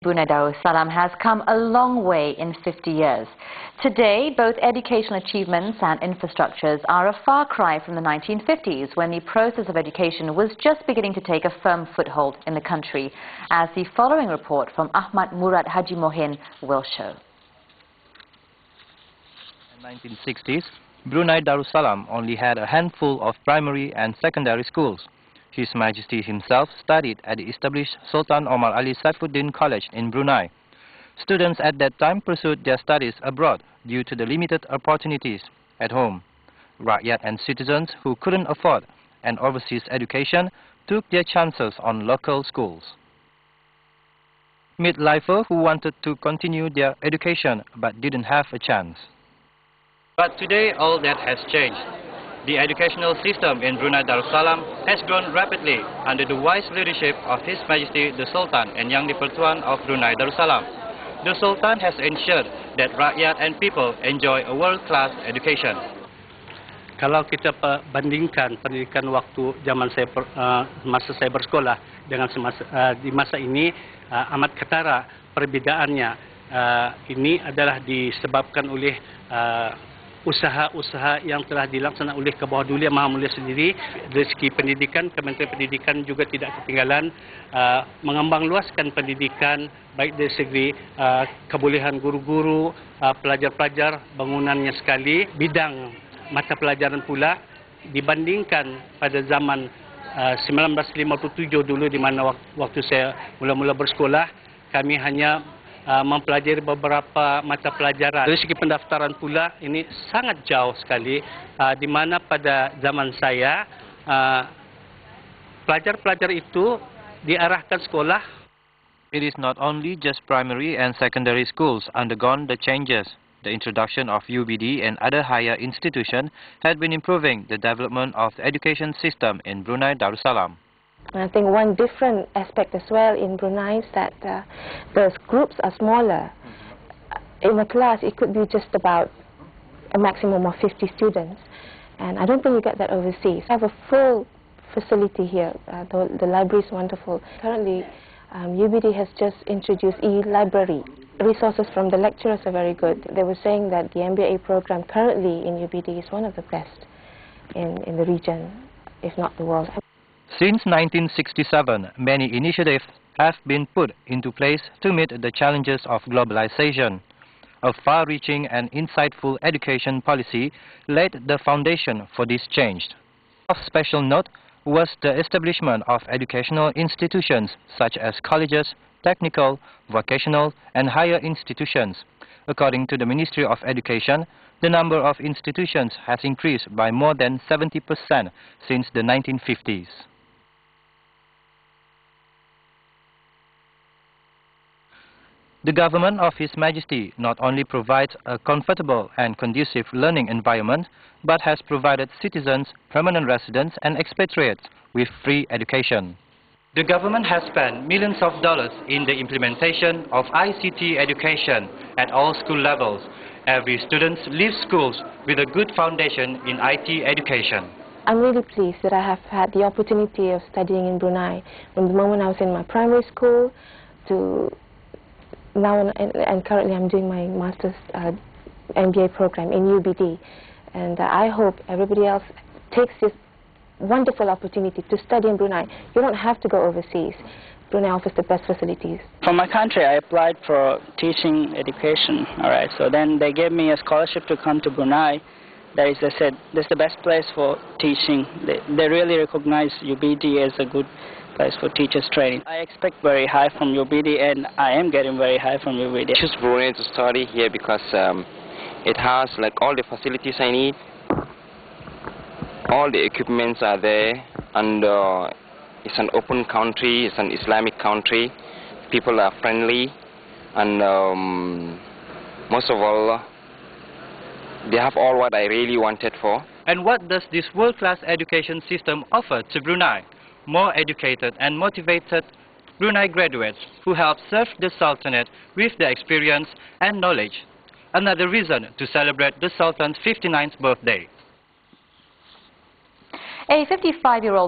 Brunei Darussalam has come a long way in 50 years. Today, both educational achievements and infrastructures are a far cry from the 1950s, when the process of education was just beginning to take a firm foothold in the country, as the following report from Ahmad Murad Haji Mohin will show. In the 1960s, Brunei Darussalam only had a handful of primary and secondary schools. His Majesty himself studied at the established Sultan Omar Ali Saifuddin College in Brunei. Students at that time pursued their studies abroad due to the limited opportunities at home. Rakyat and citizens who couldn't afford an overseas education took their chances on local schools. Mid-lifers who wanted to continue their education but didn't have a chance. But today all that has changed. The educational system in Brunei Darussalam has grown rapidly under the wise leadership of His Majesty the Sultan and Yang di-Pertuan of Brunei Darussalam. The Sultan has ensured that rakyat and people enjoy a world-class education. Kalau kita bandingkan pendidikan waktu zaman masa saya bersekolah dengan di masa ini, amat ketara perbedaannya. Ini adalah disebabkan oleh usaha-usaha yang telah dilaksanakan oleh Kebawah Duli Yang Maha Mulia sendiri. Dari segi pendidikan, Kementerian Pendidikan juga tidak ketinggalan mengembang luaskan pendidikan, baik dari segi kebolehan guru-guru, pelajar-pelajar, bangunannya sekali. Bidang mata pelajaran pula dibandingkan pada zaman 1957 dulu, di mana waktu saya mula-mula bersekolah, kami hanya mempelajari beberapa mata pelajaran. Dari segi pendaftaran pula ini sangat jauh sekali, di mana pada zaman saya pelajar-pelajar itu diarahkan sekolah. It is not only just primary and secondary schools undergone the changes. The introduction of UBD and other higher institutions had been improving the development of the education system in Brunei Darussalam. I think one different aspect as well in Brunei is that the groups are smaller. In a class, it could be just about a maximum of 50 students, and I don't think you get that overseas. I have a full facility here. The library is wonderful. Currently, UBD has just introduced e-library. Resources from the lecturers are very good. They were saying that the MBA program currently in UBD is one of the best in the region, if not the world. Since 1967, many initiatives have been put into place to meet the challenges of globalization. A far-reaching and insightful education policy laid the foundation for this change. Of special note was the establishment of educational institutions such as colleges, technical, vocational, and higher institutions. According to the Ministry of Education, the number of institutions has increased by more than 70% since the 1950s. The government of His Majesty not only provides a comfortable and conducive learning environment, but has provided citizens, permanent residents and expatriates with free education. The government has spent millions of dollars in the implementation of ICT education at all school levels. Every student leaves schools with a good foundation in IT education. I'm really pleased that I have had the opportunity of studying in Brunei from the moment I was in my primary school to now, and currently I'm doing my master's MBA program in UBD, and I hope everybody else takes this wonderful opportunity to study in Brunei. You don't have to go overseas. Brunei offers the best facilities. From my country, I applied for teaching education. All right, so then they gave me a scholarship to come to Brunei. That is, they said, this is the best place for teaching. They really recognize UBD as a good place for teachers training. I expect very high from UBD, and I am getting very high from UBD. I choose Brunei to study here because it has like all the facilities I need. All the equipments are there, and it's an open country, it's an Islamic country. People are friendly, and most of all, they have all what I really wanted for. And what does this world-class education system offer to Brunei? More educated and motivated Brunei graduates who help serve the Sultanate with their experience and knowledge. Another reason to celebrate the Sultan's 59th birthday. A 55-year-old